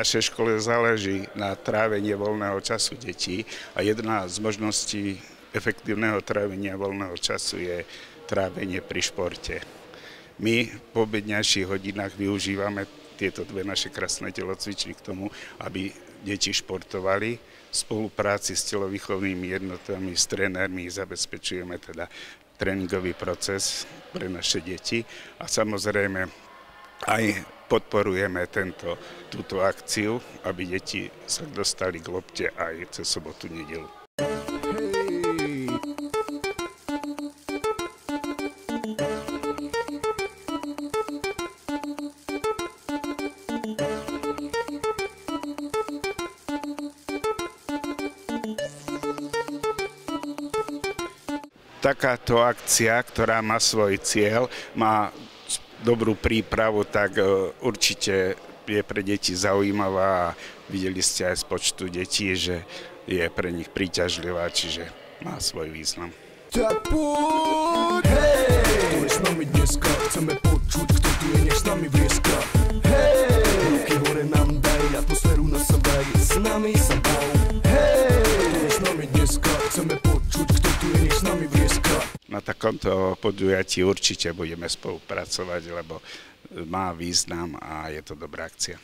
našej škole záleží na trávenie voľného času detí a jedna z možností efektívneho trávenia voľného času je trávenie pri športe. My po obedňajších hodinách využívame tieto dve naše krásne telocvičny k tomu, aby deti športovali. V spolupráci s telovýchovnými jednotami, s trénermi zabezpečujeme teda tréningový proces pre naše deti a samozrejme aj podporujeme túto akciu, aby deti sa dostali k lopte aj cez sobotu, nedeľu. Takáto akcia, ktorá má svoj cieľ, má dobrú prípravu, tak určite je pre deti zaujímavá a videli ste aj z počtu detí, že je pre nich príťažlivá, čiže má svoj význam. Tak poď, hej! S nami dneska, chceme počuť, kto tu je, nech s nami vrieska. Hej! Ruky hore nám daj, atmosféru nasavaj, s nami sa bav. Hej! S nami dneska, chceme počuť, kto tu je, nech s nami vrieska. Na takomto podujatí určite budeme spolupracovať, lebo má význam a je to dobrá akcia.